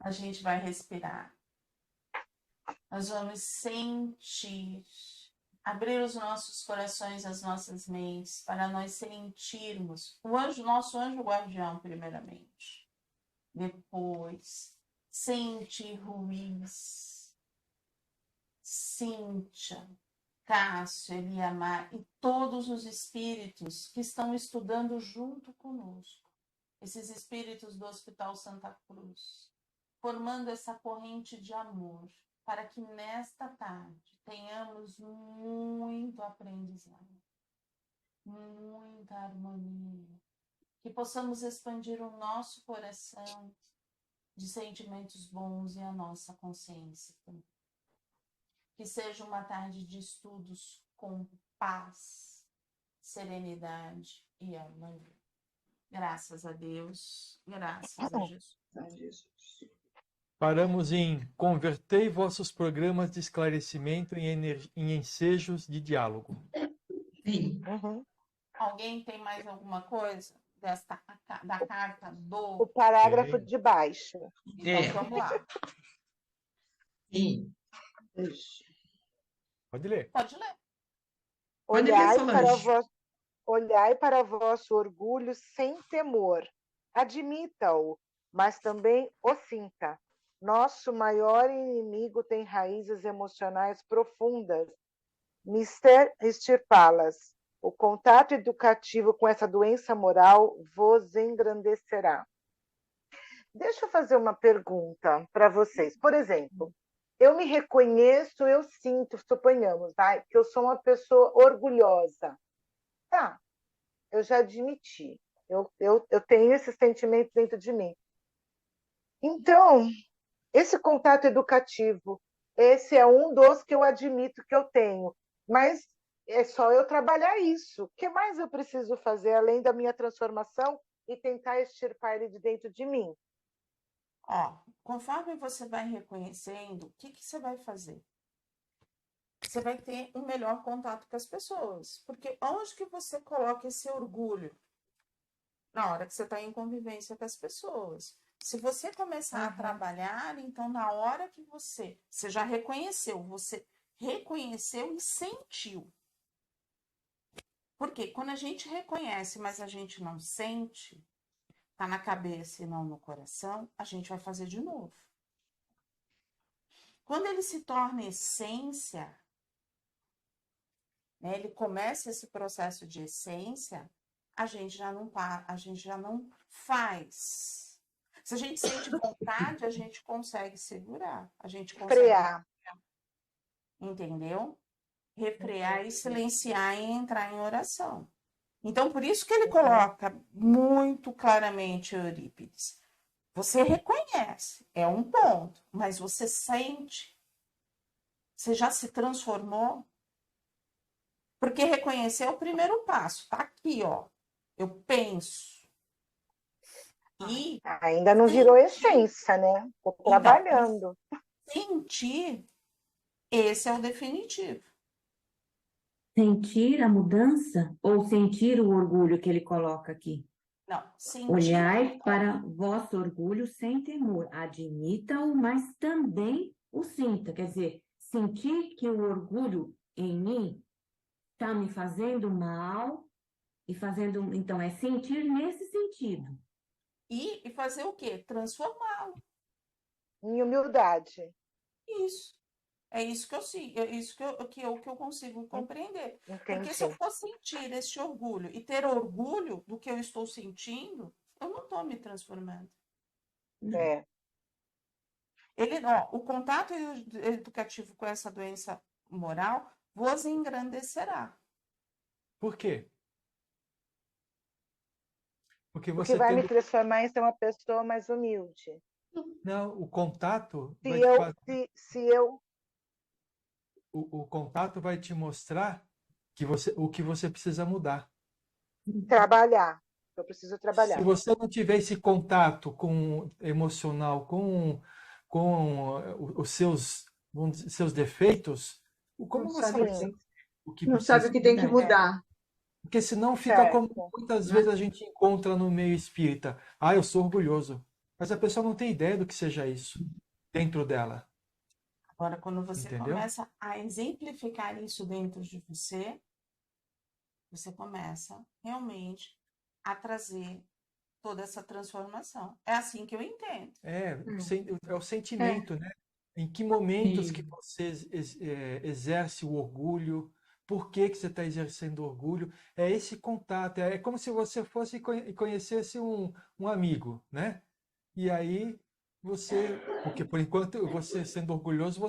A gente vai respirar. Nós vamos sentir, abrir os nossos corações, as nossas mentes, para nós sentirmos o anjo, nosso anjo guardião, primeiramente. Depois, sentir Ruiz, Cíntia, Cássio, Eliamar e todos os espíritos que estão estudando junto conosco. Esses espíritos do Hospital Santa Cruz, formando essa corrente de amor, para que nesta tarde tenhamos muito aprendizado, muita harmonia, que possamos expandir o nosso coração de sentimentos bons e a nossa consciência também. Que seja uma tarde de estudos com paz, serenidade e harmonia. Graças a Deus, graças a Jesus. Paramos em convertei vossos programas de esclarecimento em ensejos de diálogo. Sim. Alguém tem mais alguma coisa da carta do... O parágrafo de baixo. Então, vamos lá. Sim. Pode ler. Pode ler. Olhai para vosso orgulho sem temor. Admita-o, mas também o sinta. Nosso maior inimigo tem raízes emocionais profundas. Mister extirpá-las. O contato educativo com essa doença moral vos engrandecerá. Deixa eu fazer uma pergunta para vocês. Por exemplo, eu me reconheço, eu sinto, suponhamos, que eu sou uma pessoa orgulhosa. Tá, eu já admiti. Eu tenho esse sentimento dentro de mim. Então, esse contato educativo, esse é um dos que eu admito que eu tenho. Mas é só eu trabalhar isso. O que mais eu preciso fazer, além da minha transformação e tentar extirpar ele de dentro de mim? Conforme você vai reconhecendo, o que você vai fazer? Você vai ter um melhor contato com as pessoas. Porque onde que você coloca esse orgulho? Na hora que você está em convivência com as pessoas. Se você começar a trabalhar, então na hora que você já reconheceu, você reconheceu e sentiu. Porque quando a gente reconhece, mas a gente não sente, tá na cabeça e não no coração, a gente vai fazer de novo. Quando ele se torna essência, né, ele começa esse processo de essência, a gente já não faz. Se a gente sente vontade, a gente consegue segurar, a gente consegue frear. Entendeu? Refrear e silenciar e entrar em oração. Então, por isso que ele coloca muito claramente, Eurípides. Você reconhece, é um ponto, mas você sente. Você já se transformou? Porque reconhecer é o primeiro passo. Tá aqui, ó. Eu penso. E ainda não virou essência, né? Estou trabalhando. Sentir, esse é o definitivo. Sentir a mudança ou sentir o orgulho que ele coloca aqui? Não, sentir. Olhai para vosso orgulho sem temor. Admita-o, mas também o sinta. Quer dizer, sentir que o orgulho em mim está me fazendo mal e fazendo... Então, é sentir nesse sentido. E fazer o quê? Transformá-lo. Em humildade. Isso. É isso que eu sinto, é isso que eu consigo compreender. Entendi. Porque se eu for sentir esse orgulho e ter orgulho do que eu estou sentindo, eu não estou me transformando. É. O contato educativo com essa doença moral vos engrandecerá. Por quê? Porque vai me transformar em ser uma pessoa mais humilde. Não, o contato... O contato vai te mostrar o que você precisa mudar. Trabalhar. Eu preciso trabalhar. Se você não tiver esse contato emocional com os seus defeitos, como você vai saber o que não sabe o que tem que mudar? Porque senão fica como muitas vezes a gente encontra no meio espírita. Eu sou orgulhoso. Mas a pessoa não tem ideia do que seja isso dentro dela, Agora, quando você entendeu? começa a exemplificar isso dentro de você começa realmente a trazer toda essa transformação. É assim que eu entendo. É o É, sentimento, né? Em que momentos que Sim. você exerce o orgulho, por que que você está exercendo orgulho? É esse contato, é como se você fosse e conhecesse um amigo, né? E aí porque por enquanto você sendo orgulhoso,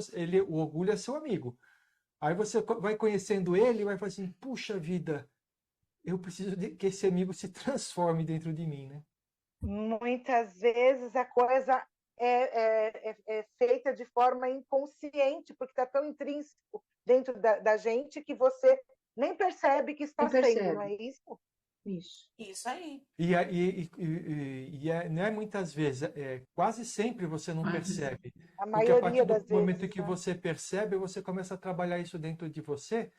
o orgulho é seu amigo. Aí você vai conhecendo ele e vai falar assim, puxa vida, eu preciso que esse amigo se transforme dentro de mim, né? Muitas vezes a coisa é feita de forma inconsciente, porque está tão intrínseco dentro da gente que você nem percebe que está nem sendo, não percebe. é isso? Isso. Isso aí. Não é muitas vezes, quase sempre você não percebe. A Porque a partir maioria do das momento vezes, que né? você percebe, você começa a trabalhar isso dentro de você,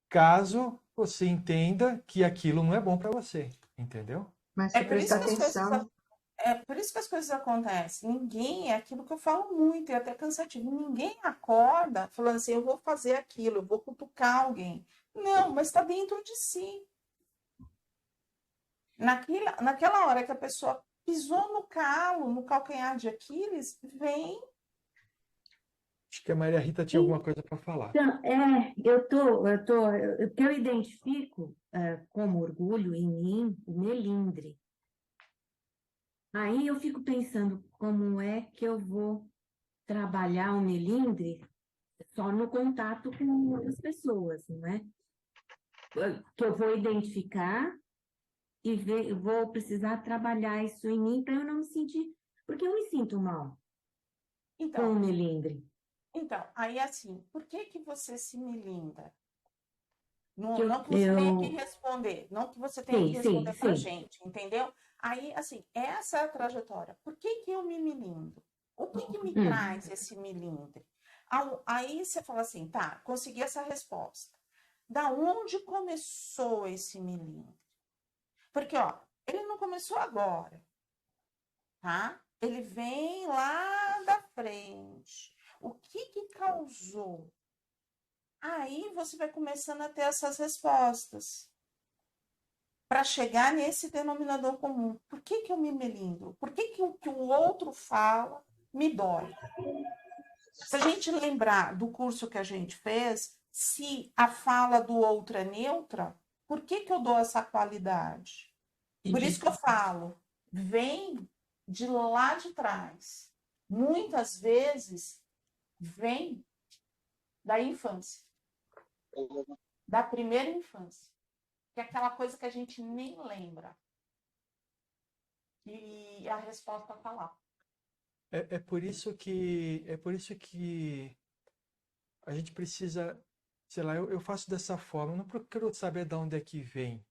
caso você entenda que aquilo não é bom para você, entendeu? Mas É se por isso prestar que as coisas, atenção, é por isso que as coisas acontecem. Ninguém, é aquilo que eu falo muito, é até cansativo. Ninguém acorda falando assim, eu vou fazer aquilo, eu vou cutucar alguém. Não, mas está dentro de si. Naquela hora que a pessoa pisou no calo, no calcanhar de Aquiles, vem. Acho que a Maria Rita tinha alguma coisa para falar. Então, o que eu identifico como orgulho em mim, o melindre. Aí eu fico pensando como é que eu vou trabalhar o melindre só no contato com as pessoas, não é? Que eu vou identificar e ver, eu vou precisar trabalhar isso em mim para eu não me sentir, porque eu me sinto mal com o Então, melindre. aí assim, por que que você se melindra? Que Não que você tenha que eu, responder, não que você tenha que sim, responder pra sim. gente, entendeu? Aí, assim, essa é a trajetória. Por que que eu me melindro? O que que me traz esse melindre? Aí você fala assim, tá, consegui essa resposta. Da onde começou esse melindre? Porque, ó, ele não começou agora, tá? Ele vem lá da frente. O que que causou? Aí você vai começando a ter essas respostas para chegar nesse denominador comum. Por que que eu me melindro? Por que que o que o outro fala me dói? Se a gente lembrar do curso que a gente fez, se a fala do outro é neutra, por que que eu dou essa qualidade? Por isso que eu falo, vem de lá de trás. Muitas vezes vem da infância, da primeira infância, que é aquela coisa que a gente nem lembra. E a resposta está lá. É por isso que a gente precisa, sei lá, eu faço dessa forma, eu não procuro saber de onde é que vem,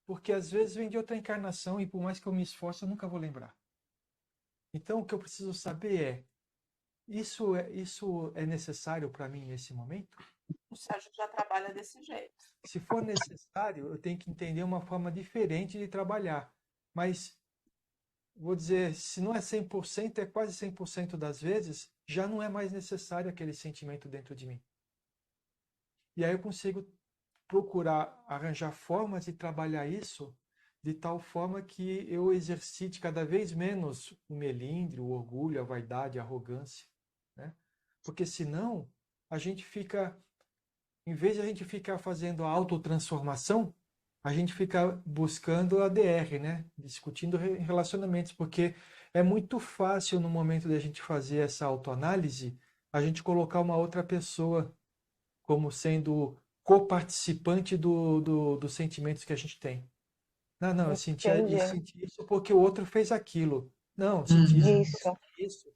porque às vezes vem de outra encarnação e por mais que eu me esforce, eu nunca vou lembrar. Então, o que eu preciso saber isso é necessário para mim nesse momento? O Sérgio já trabalha desse jeito. Se for necessário, eu tenho que entender uma forma diferente de trabalhar. Mas, vou dizer, se não é 100%, é quase 100% das vezes, já não é mais necessário aquele sentimento dentro de mim. E aí eu consigo procurar arranjar formas de trabalhar isso de tal forma que eu exercite cada vez menos o melindre, o orgulho, a vaidade, a arrogância, né? Porque senão a gente fica, em vez de a gente ficar fazendo a autotransformação, a gente fica buscando a DR, né? Discutindo relacionamentos, porque é muito fácil no momento da gente fazer essa autoanálise, a gente colocar uma outra pessoa como sendo coparticipante dos sentimentos que a gente tem. Não, Entendi. eu senti isso porque o outro fez aquilo. Não, eu senti isso porque eu Isso. senti isso.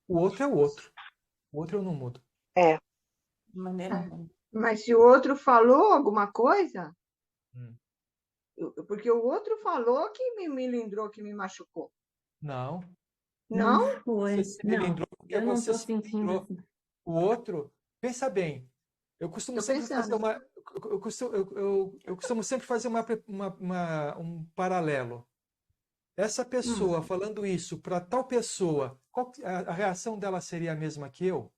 O outro é o outro. O outro eu não mudo. É. De maneira alguma. mas se o outro falou alguma coisa, Hum. porque o outro falou que me melindrou, que me machucou. Não. Não Não? Você foi, se não. melindrou porque Eu não você estou se sentindo melindrou. assim. O outro, pensa bem. Eu costumo Tô sempre fazer pensando. eu costumo sempre fazer um paralelo. essa pessoa falando isso para tal pessoa, a reação dela seria a mesma que eu?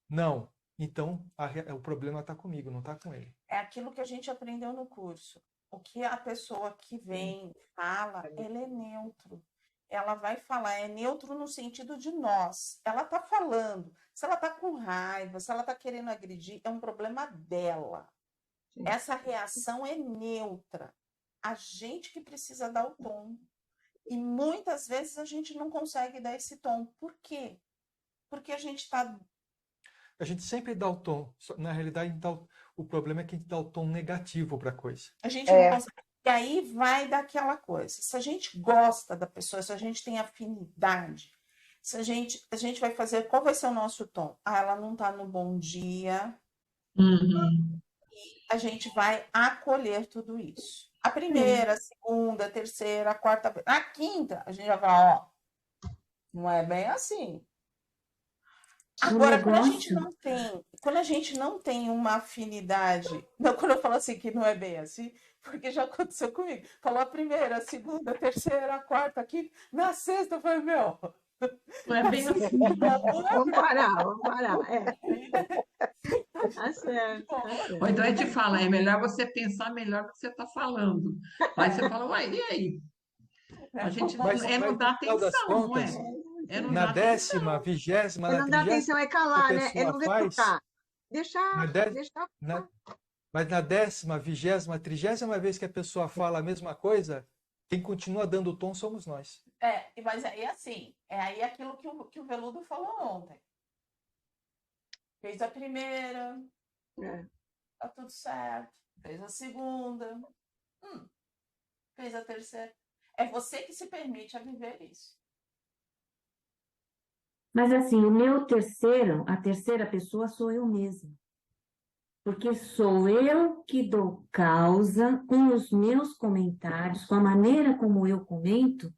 Não. Então, o problema está comigo, não está com ele. É aquilo que a gente aprendeu no curso. O que a pessoa que vem fala, ela é neutro. Ela vai falar, é neutro no sentido de nós. Ela está falando. Se ela está com raiva, se ela está querendo agredir, é um problema dela. Sim. Essa reação é neutra. A gente que precisa dar o tom. E muitas vezes a gente não consegue dar esse tom. Por quê? Porque a gente está... A gente sempre dá o tom. Na realidade, o problema é que a gente dá o tom negativo para a coisa. A gente não consegue. E aí vai daquela coisa. Se a gente gosta da pessoa, se a gente tem afinidade, se a gente vai fazer, qual vai ser o nosso tom? Ah, ela não está no bom dia. A gente vai acolher tudo isso. A primeira, a segunda, a terceira, a quarta, a quinta, a gente já vai, ó, não é bem assim. Agora, quando a gente não tem uma afinidade, não, quando eu falo assim que não é bem assim, porque já aconteceu comigo. Falou a primeira, a segunda, a terceira, a quarta, a quinta, na sexta eu falei, meu, Não é bem assim. Vamos parar. Tá certo, tá certo. Ou então a gente fala, é melhor você pensar melhor do que você está falando. Aí você fala, uai, e aí? A gente não, Mas não dá no final das atenção, não contas, é? É não na dar 10ª, 20ª, É na não dar 30ª, atenção, é calar, a né? É não pessoa faz, retrucar. Deixar. mas na 10ª, 20ª, 30ª vez que a pessoa fala a mesma coisa, quem continua dando o tom somos nós. Mas aí assim, é aí aquilo que o Veludo falou ontem. Fez a primeira, tá tudo certo. Fez a segunda, fez a terceira. É você que se permite a viver isso. Mas assim, a terceira pessoa sou eu mesma. Porque sou eu que dou causa com os meus comentários, com a maneira como eu comento,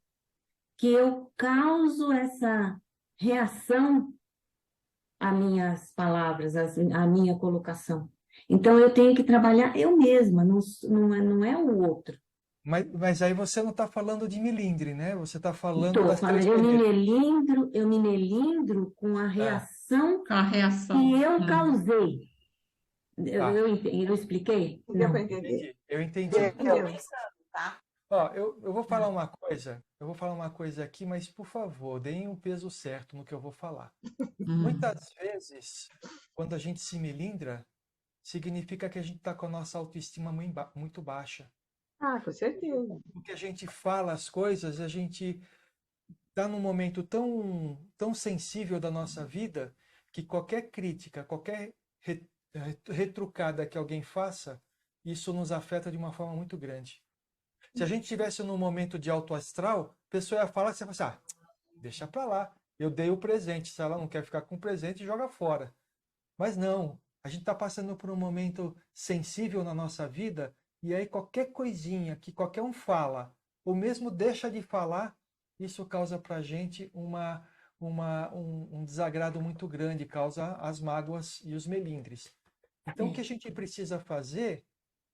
que eu causo essa reação às minhas palavras, à minha colocação. Então, eu tenho que trabalhar eu mesma, não é o outro. Mas aí você não está falando de melindre, né? Você está falando Estou das falando, três peneiras. eu me melindro com a reação Com a reação. que eu causei. Tá. Eu expliquei? Deu Não. para entender? Eu entendi. Entendeu? Tá? Ó, eu vou falar uma coisa aqui, mas por favor, deem o peso certo no que eu vou falar. Muitas vezes, quando a gente se melindra, significa que a gente está com a nossa autoestima muito baixa. Ah, com certeza. Porque a gente fala as coisas, a gente está num momento tão sensível da nossa vida que qualquer crítica, qualquer retrucada que alguém faça, isso nos afeta de uma forma muito grande. Se a gente estivesse num momento de alto astral, a pessoa ia falar, você ia falar assim, deixa pra lá, eu dei o presente, se ela não quer ficar com o presente, joga fora. Mas não, a gente está passando por um momento sensível na nossa vida, e aí qualquer coisinha que qualquer um fala, ou mesmo deixa de falar, isso causa pra gente um desagrado muito grande, causa as mágoas e os melindres. Então o que a gente precisa fazer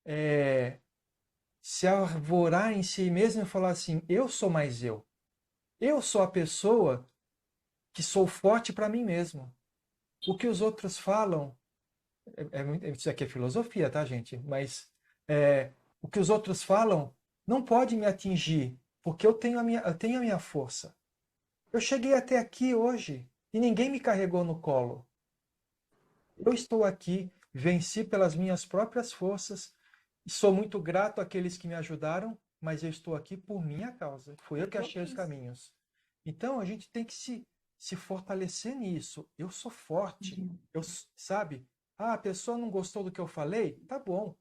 é se arvorar em si mesmo e falar assim, eu sou mais eu. Eu sou a pessoa que sou forte para mim mesmo. O que os outros falam, isso aqui é filosofia, tá, gente? Mas o que os outros falam não pode me atingir, porque eu tenho a minha força. Eu cheguei até aqui hoje e ninguém me carregou no colo. Eu estou aqui, venci pelas minhas próprias forças, sou muito grato àqueles que me ajudaram, mas eu estou aqui por minha causa. Fui eu que achei os caminhos. Então, a gente tem que se fortalecer nisso. Eu sou forte. Sabe? Ah, a pessoa não gostou do que eu falei? Tá bom.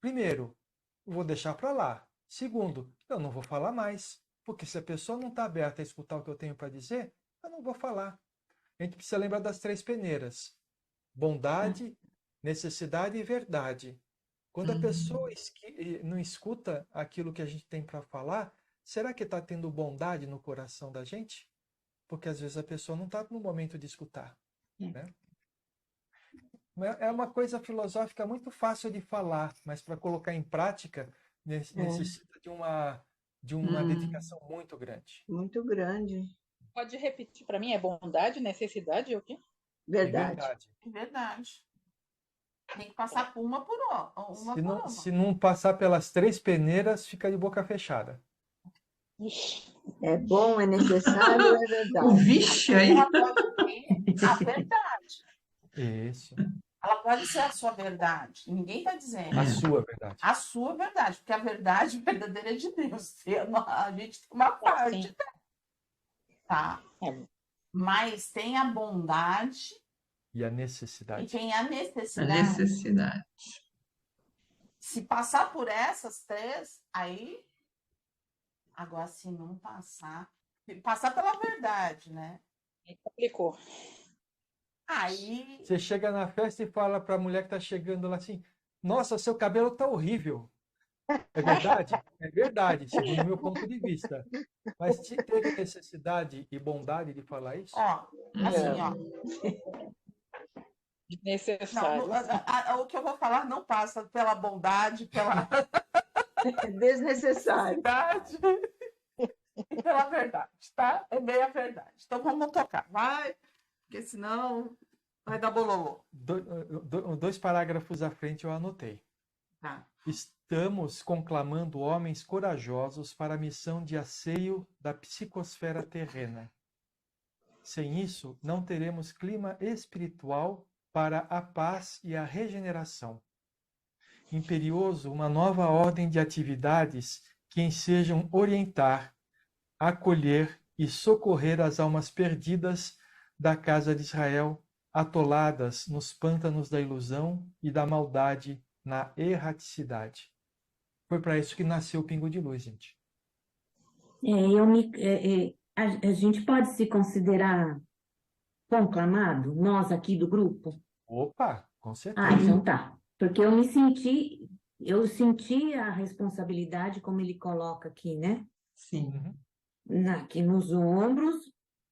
Primeiro, eu vou deixar para lá. Segundo, eu não vou falar mais. Porque se a pessoa não está aberta a escutar o que eu tenho para dizer, eu não vou falar. A gente precisa lembrar das três peneiras. Bondade, necessidade e verdade. Quando a pessoa não escuta aquilo que a gente tem para falar, será que está tendo bondade no coração da gente? Porque às vezes a pessoa não está no momento de escutar. Né? É uma coisa filosófica muito fácil de falar, mas para colocar em prática necessita de de uma dedicação muito grande. Muito grande. Pode repetir para mim? É bondade, necessidade e o quê? É Verdade. verdade. É verdade. Tem que passar por uma por uma. Se não passar pelas 3 peneiras, fica de boca fechada. Ixi, É bom, é necessário, é O verdade. vixe aí. Ela pode ter a verdade. Isso. Ela pode ser a sua verdade. Ninguém está dizendo. A sua verdade. A sua verdade, porque a verdade verdadeira é de Deus. A gente tem uma parte, sim. tá? É. Mas tem a bondade E a e necessidade. tem a A necessidade. necessidade. Se passar por essas 3, aí. Agora, se não passar. Passar pela verdade, né? Complicou. Aí. Você chega na festa e fala para a mulher que está chegando lá assim: Nossa, seu cabelo tá horrível. É verdade? É verdade, segundo o meu ponto de vista. Mas se teve necessidade e bondade de falar isso? Ó, assim, ó. Não, Necessário. o que eu vou falar não passa pela bondade, pela É desnecessário. necessidade e pela verdade, tá? É meia verdade. Então vamos tocar, vai, porque senão vai dar bololô. 2 parágrafos à frente eu anotei. Tá. Estamos conclamando homens corajosos para a missão de asseio da psicosfera terrena. Sem isso, não teremos clima espiritual para a paz e a regeneração. Imperioso uma nova ordem de atividades que ensejam orientar, acolher e socorrer as almas perdidas da casa de Israel, atoladas nos pântanos da ilusão e da maldade na erraticidade. Foi para isso que nasceu o Pingo de Luz, gente. A gente pode se considerar conclamado, nós aqui do grupo? Opa, com Ah, certeza. então tá. Porque eu senti a responsabilidade, como ele coloca aqui, né? Sim. Uhum. Aqui nos ombros,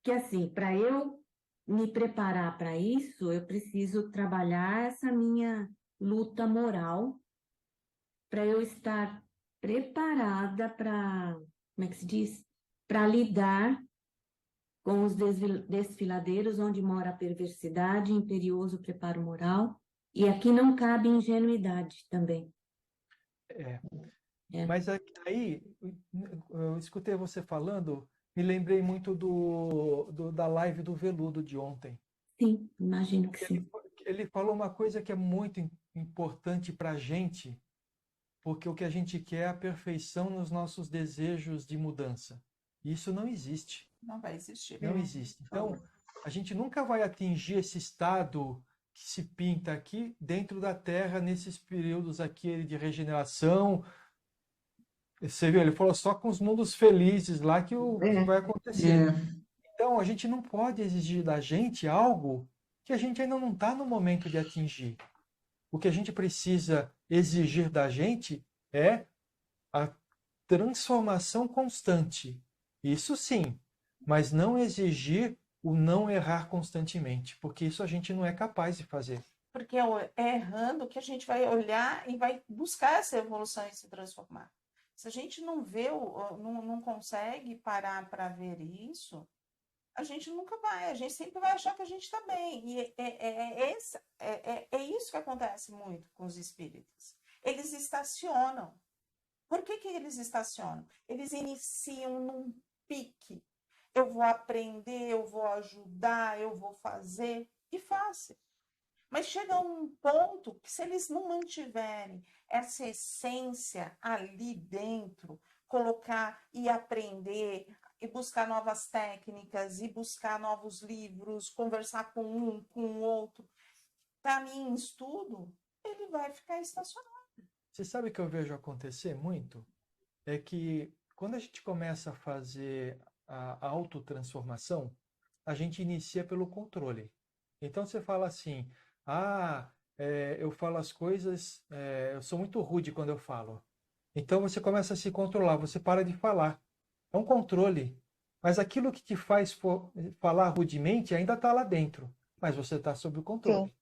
que assim, para eu me preparar para isso, eu preciso trabalhar essa minha luta moral, para eu estar preparada para, como é que se diz? Para lidar com os desfiladeiros onde mora a perversidade, imperioso preparo moral, e aqui não cabe ingenuidade também. É. Mas aí, eu escutei você falando, me lembrei muito da live do Veludo de ontem. Sim, imagino que sim. Ele falou uma coisa que é muito importante para a gente, porque o que a gente quer é a perfeição nos nossos desejos de mudança. E isso não existe. Não vai existir. Não existe. Então, a gente nunca vai atingir esse estado que se pinta aqui dentro da Terra, nesses períodos aqui de regeneração. Você viu, ele falou só com os mundos felizes lá que vai acontecer. Então, a gente não pode exigir da gente algo que a gente ainda não está no momento de atingir. O que a gente precisa exigir da gente é a transformação constante. Isso sim, mas não exigir o não errar constantemente, porque isso a gente não é capaz de fazer. Porque é errando que a gente vai olhar e vai buscar essa evolução e se transformar. Se a gente não vê, não consegue parar para ver isso, a gente nunca vai, a gente sempre vai achar que a gente está bem. E é isso que acontece muito com os espíritos. Eles estacionam. Por que eles estacionam? Eles iniciam num pique. Eu vou aprender, eu vou ajudar, eu vou fazer, e fácil. Mas chega um ponto que, se eles não mantiverem essa essência ali dentro, colocar e aprender, e buscar novas técnicas, e buscar novos livros, conversar com um, com o outro, para mim, em estudo, ele vai ficar estacionado. Você sabe o que eu vejo acontecer muito? É que quando a gente começa a fazer a autotransformação, a gente inicia pelo controle. Então você fala assim, eu falo as coisas, eu sou muito rude quando eu falo. Então você começa a se controlar, você para de falar. É um controle. Mas aquilo que te faz falar rudemente ainda está lá dentro, mas você está sob o controle. Sim.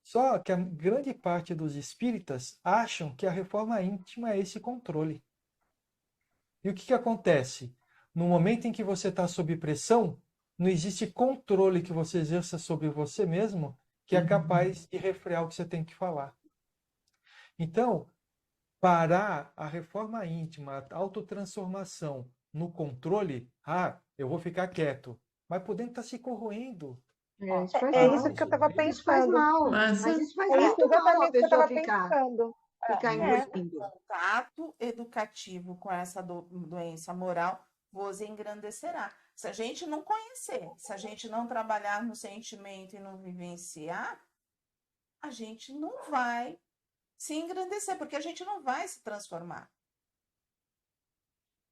Só que a grande parte dos espíritas acham que a reforma íntima é esse controle. E o que acontece? No momento em que você está sob pressão, não existe controle que você exerça sobre você mesmo que é capaz de refrear o que você tem que falar. Então, parar a reforma íntima, a autotransformação no controle, eu vou ficar quieto, mas por dentro está se corroendo. Isso faz É mal. isso que eu estava Isso faz pensando. mal. Mas- Mas isso faz É isso muito mal a exatamente que eu pessoa estava ficar pensando. engolindo. Contato educativo com essa doença moral vos engrandecerá. Se a gente não conhecer, se a gente não trabalhar no sentimento e não vivenciar, a gente não vai se engrandecer, porque a gente não vai se transformar.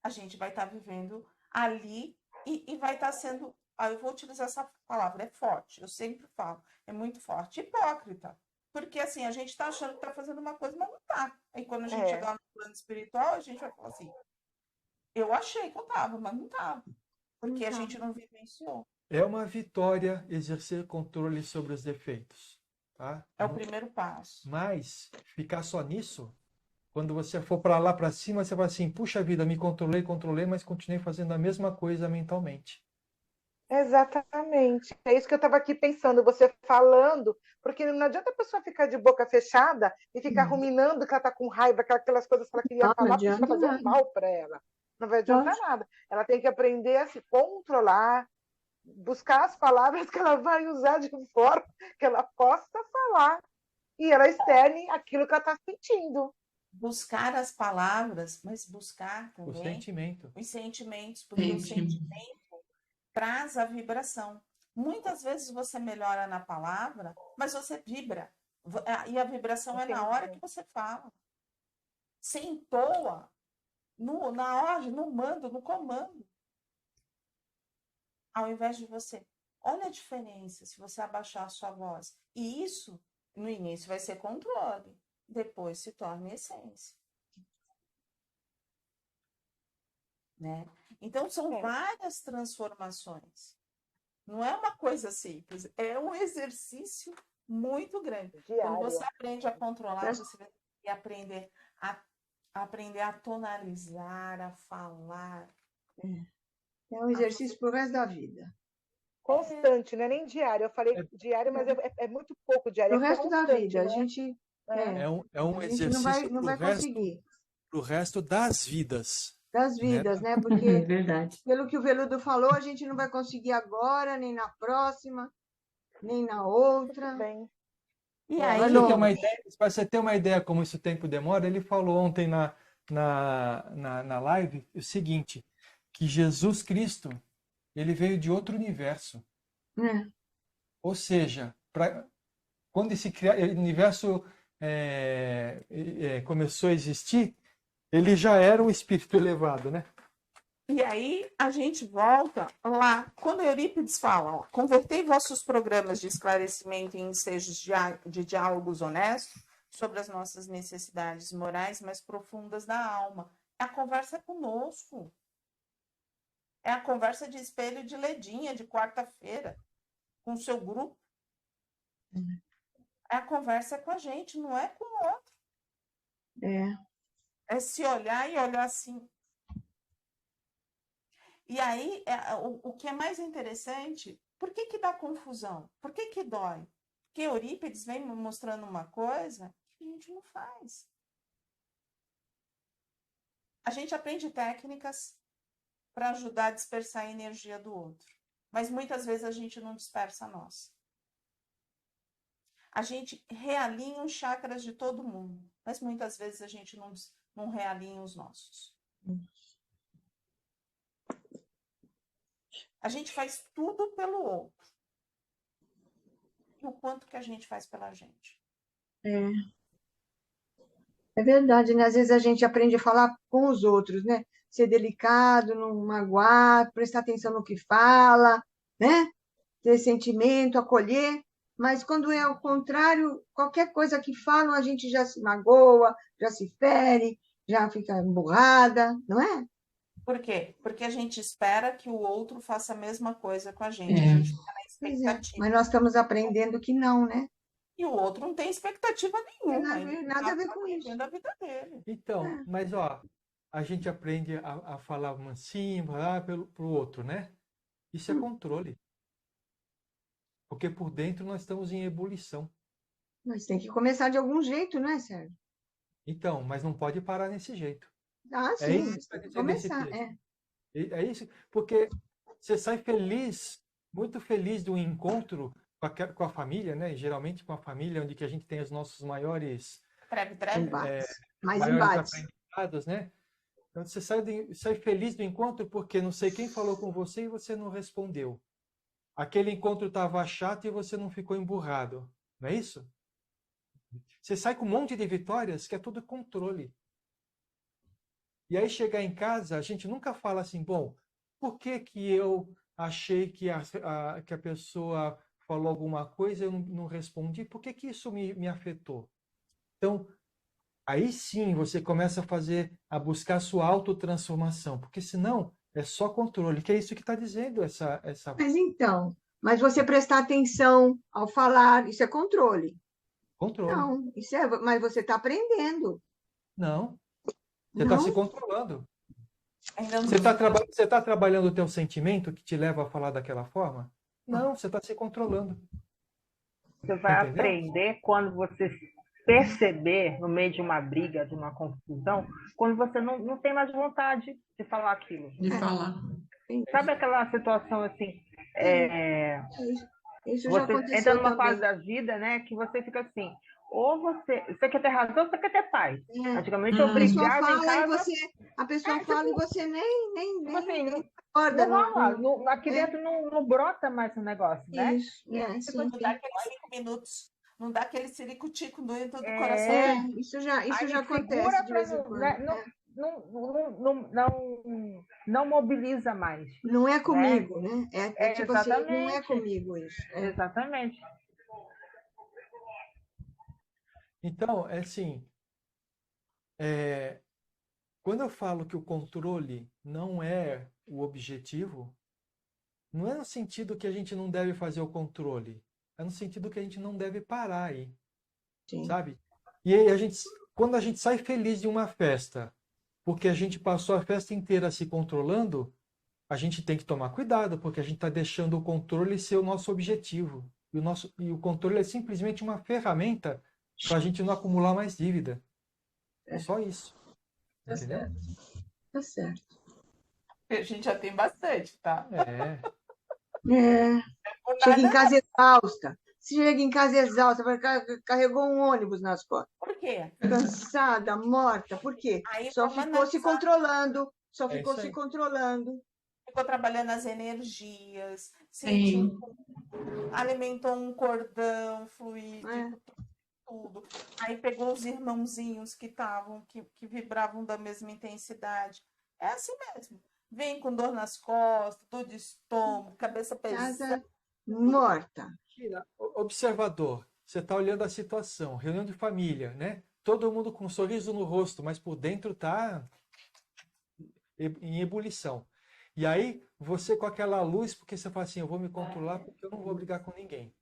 A gente vai estar vivendo ali e vai estar sendo, eu vou utilizar essa palavra, é forte, eu sempre falo, é muito forte, hipócrita. Porque assim, a gente está achando que está fazendo uma coisa, mas não está. Aí quando a gente chegar no plano espiritual, a gente vai falar assim, eu achei que eu estava, mas não estava. Porque a gente não vivenciou. É uma vitória exercer controle sobre os defeitos. Tá? É o primeiro passo. Mas ficar só nisso, quando você for para lá para cima, você vai assim, puxa vida, me controlei, mas continuei fazendo a mesma coisa mentalmente. Exatamente. É isso que eu estava aqui pensando, você falando, porque não adianta a pessoa ficar de boca fechada e ficar ruminando que ela está com raiva, aquelas coisas que ela queria Não, falar, não porque isso vai adianta fazer nada. mal para ela. Não vai adiantar nada. Ela tem que aprender a se controlar, buscar as palavras que ela vai usar de forma que ela possa falar e ela externe aquilo que ela está sentindo. Buscar as palavras, mas buscar O também sentimento. os sentimentos, porque o sentimento traz a vibração. Muitas vezes você melhora na palavra, mas você vibra. E a vibração é na hora que você fala. Você entoa na ordem, no mando, no comando. Ao invés de você. Olha a diferença se você abaixar a sua voz. E isso, no início, vai ser controle. Depois se torna essência. Né? Então, são várias transformações. Não é uma coisa simples, é um exercício muito grande. Diário. Quando você aprende a controlar, você vai aprender a tonalizar, a falar. É um exercício pro resto da vida. Constante, não é nem diário. Eu falei diário, mas é muito pouco diário. Pro resto da vida. Né? A gente É um a gente exercício não vai conseguir. pro resto das vidas. Das vidas, né? É Porque, verdade. pelo que o Veludo falou, a gente não vai conseguir agora, nem na próxima, nem na outra. Bem. E Para aí, você ter uma ideia como isso tempo demora, ele falou ontem na live o seguinte, que Jesus Cristo, ele veio de outro universo. Ou seja, quando esse universo começou a existir, ele já era um espírito elevado, né? E aí a gente volta lá, quando Eurípides fala, convertei vossos programas de esclarecimento em ensejos de diálogos honestos sobre as nossas necessidades morais mais profundas da alma. A conversa é conosco. É a conversa de espelho de ledinha, de quarta-feira, com o seu grupo. A conversa é com a gente, não é com o outro. É se olhar e olhar assim. E aí, o que é mais interessante, por que dá confusão? Por que dói? Porque Eurípides vem mostrando uma coisa que a gente não faz. A gente aprende técnicas para ajudar a dispersar a energia do outro. Mas muitas vezes a gente não dispersa a nossa. A gente realinha os chakras de todo mundo, mas muitas vezes a gente não realinha os nossos. A gente faz tudo pelo outro. E o quanto que a gente faz pela gente. É verdade, né? Às vezes a gente aprende a falar com os outros, né? Ser delicado, não magoar, prestar atenção no que fala, né? Ter sentimento, acolher. Mas quando é ao contrário, qualquer coisa que falam, a gente já se magoa, já se fere, já fica emburrada, não é? Por quê? Porque a gente espera que o outro faça a mesma coisa com a gente. A gente fica na expectativa. Mas nós estamos aprendendo que não, né? E o outro não tem expectativa nenhuma. Nada a ver com isso. A vida dele. Então, mas a gente aprende a falar mansinho, pro outro, né? Isso é controle. Porque por dentro nós estamos em ebulição. Mas tem que começar de algum jeito, né, Sérgio? Então, mas não pode parar nesse jeito. Ah, É sim, isso mas que está tem que dizendo esse começar. texto. É isso, porque você sai feliz, muito feliz do encontro com a família, né? Geralmente com a família, onde que a gente tem os nossos maiores Embates. Mais maiores embates. aprendizados, né? Então você sai feliz do encontro porque não sei quem falou com você e você não respondeu. Aquele encontro estava chato e você não ficou emburrado. Não é isso? Você sai com um monte de vitórias que é tudo controle. E aí chegar em casa, a gente nunca fala assim, bom, por que que eu achei que a pessoa falou alguma coisa e eu não respondi? Por que que isso me afetou? Então, aí sim você começa a buscar a sua autotransformação, porque senão é só controle, que é isso que está dizendo essa Mas então, mas você prestar atenção ao falar, isso é controle. controle. Não, mas você está aprendendo. Não, você está Não? se controlando. Ainda não Você está trabalhando o teu sentimento que te leva a falar daquela forma? Não, você está se controlando. Você vai Entendeu? aprender quando você perceber, no meio de uma briga, de uma confusão, quando você não tem mais vontade de falar aquilo. De falar. Sabe aquela situação assim, Isso já você aconteceu entra numa também. fase da vida, né, que você fica assim, ou você quer ter razão, ou você quer ter paz. Antigamente eu A pessoa brigava em fala casa, a pessoa fala e você nem tipo assim, acorda. não rola, aqui dentro não brota mais o negócio, né? Isso, sim. não dá aqueles 5 minutos, não dá aquele ciricutico dentro do É. coração. Isso já Aí acontece segura de vez pra em quando. não mobiliza mais. Não é comigo, né? É tipo assim, não é Exatamente. comigo isso. Exatamente. Então, é assim, quando eu falo que o controle não é o objetivo, não é no sentido que a gente não deve fazer o controle, é no sentido que a gente não deve parar aí, Sim. sabe? E aí quando a gente sai feliz de uma festa, porque a gente passou a festa inteira se controlando, a gente tem que tomar cuidado, porque a gente está deixando o controle ser o nosso objetivo. E o controle é simplesmente uma ferramenta para a gente não acumular mais dívida. É só isso. Tá Entendeu? certo. Tá certo. A gente já tem bastante, tá? Chega em casa exausta. Se chega em casa exausta, carregou um ônibus nas costas. Por quê? Cansada, morta. Por quê? Aí Só vamos ficou se analisar. controlando. Só É ficou isso se aí. controlando. Ficou trabalhando as energias, Sim. alimentou um cordão fluídico, tudo. Aí pegou os irmãozinhos que vibravam da mesma intensidade. É assim mesmo. Vem com dor nas costas, dor de estômago, cabeça pesada. Casa morta. Observador, você está olhando a situação, reunião de família, né? Todo mundo com um sorriso no rosto, mas por dentro está em ebulição. E aí, você com aquela luz, porque você fala assim, eu vou me controlar porque eu não vou brigar com ninguém.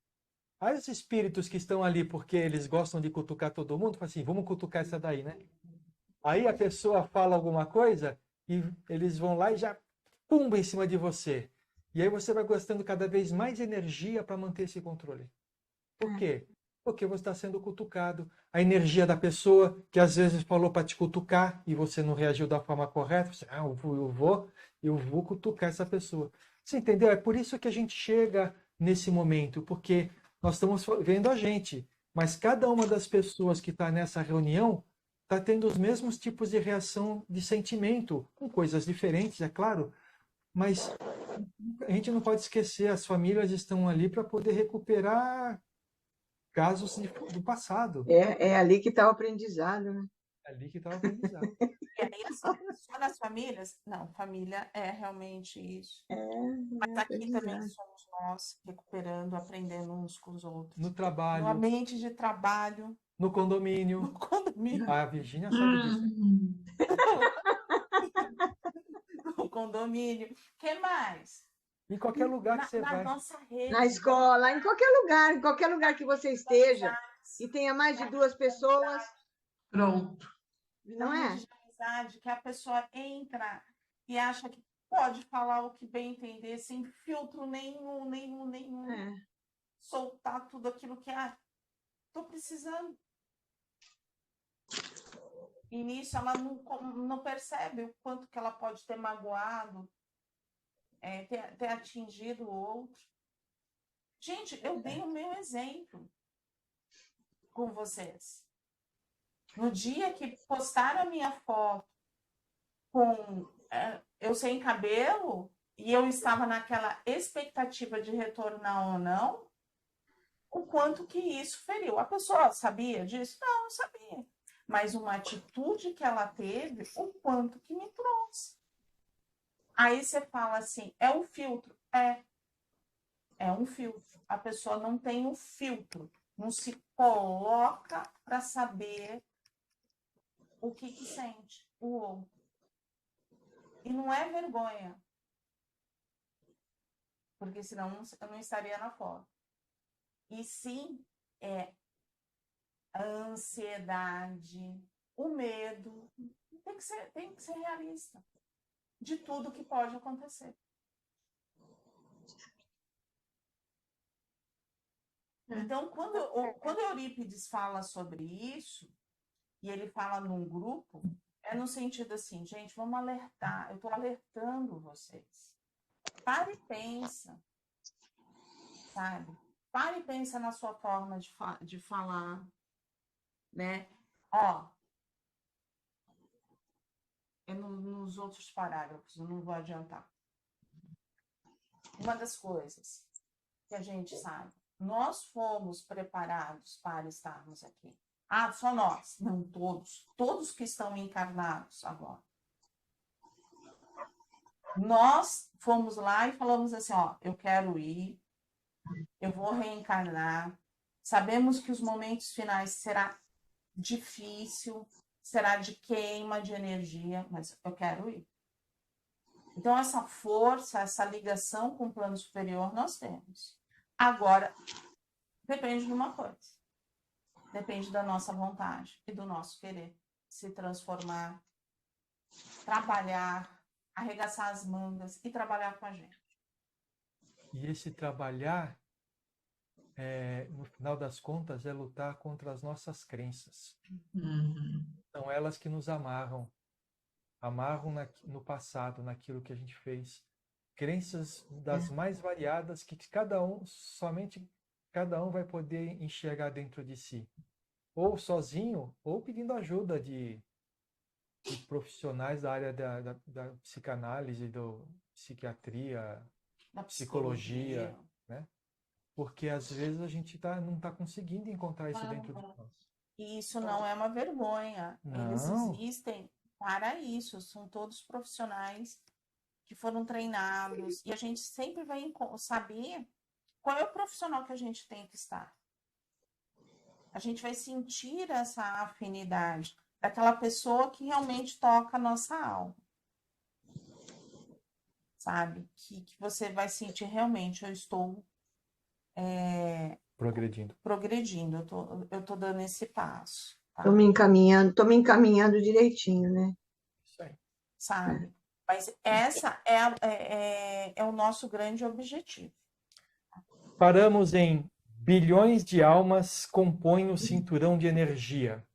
Aí os espíritos que estão ali, porque eles gostam de cutucar todo mundo, falam assim, vamos cutucar essa daí, né? Aí a pessoa fala alguma coisa e eles vão lá e já pumba em cima de você. E aí você vai gastando cada vez mais energia para manter esse controle. Por quê? Porque você está sendo cutucado. A energia da pessoa que às vezes falou para te cutucar e você não reagiu da forma correta, você, eu vou cutucar essa pessoa. Você entendeu? É por isso que a gente chega nesse momento, porque nós estamos vendo a gente, mas cada uma das pessoas que está nessa reunião está tendo os mesmos tipos de reação de sentimento, com coisas diferentes, é claro, mas a gente não pode esquecer, as famílias estão ali para poder recuperar casos do passado. É ali que está o aprendizado, né? É ali que está o aprendizado. E aí, assim, só nas famílias? Não, família é realmente isso. Mas aqui também somos nós recuperando, aprendendo uns com os outros. No trabalho. No ambiente de trabalho. No condomínio. No condomínio. A Virgínia sabe disso. No condomínio. O que mais? Em qualquer lugar que você vai. Na nossa rede. Na escola, em qualquer lugar que você esteja e tenha mais de 2 pessoas. Pronto. Não é? amizade que a pessoa entra e acha que pode falar o que bem entender, sem filtro nenhum. É. Soltar tudo aquilo que tô precisando. E nisso ela não percebe o quanto que ela pode ter magoado, ter atingido o outro. Gente, eu dei o meu exemplo com vocês. No dia que postaram a minha foto com eu sem cabelo, e eu estava naquela expectativa de retornar ou não, o quanto que isso feriu. A pessoa sabia disso? Não sabia. Mas uma atitude que ela teve, o quanto que me trouxe. Aí você fala assim, é um filtro? É um filtro. A pessoa não tem um filtro, não se coloca para saber o que sente o outro. E não é vergonha, porque senão eu não estaria na foto. E sim, a ansiedade, o medo. Tem que ser realista de tudo que pode acontecer. Então, quando Eurípides fala sobre isso, e ele fala num grupo, é no sentido assim, gente, vamos alertar. Eu estou alertando vocês. Para e pensa, sabe? Para e pensa na sua forma de falar, né? Nos outros parágrafos, eu não vou adiantar. Uma das coisas que a gente sabe, nós fomos preparados para estarmos aqui. Só nós. Não todos. Todos que estão encarnados agora. Nós fomos lá e falamos assim, eu quero ir, eu vou reencarnar. Sabemos que os momentos finais será difícil, será de queima de energia, mas eu quero ir. Então, essa força, essa ligação com o plano superior nós temos. Agora, depende de uma coisa. Depende da nossa vontade e do nosso querer se transformar, trabalhar, arregaçar as mangas e trabalhar com a gente. E esse trabalhar, no final das contas, é lutar contra as nossas crenças. São elas que nos amarram no passado, naquilo que a gente fez. Crenças das mais variadas que somente cada um vai poder enxergar dentro de si. Ou sozinho, ou pedindo ajuda de profissionais da área da psicanálise, da psiquiatria, Da psicologia, né? Porque às vezes a gente não está conseguindo encontrar isso dentro de nós. E isso não é uma vergonha. Eles existem para isso. São todos profissionais que foram treinados. E a gente sempre vai saber qual é o profissional que a gente tem que estar. A gente vai sentir essa afinidade daquela pessoa que realmente toca a nossa alma. Sabe? Que você vai sentir realmente, eu estou progredindo. Eu tô dando esse passo. Tá? Tô me encaminhando direitinho, né? Isso aí. Sabe? Mas essa é o nosso grande objetivo. Paramos em bilhões de almas compõem o cinturão de energia.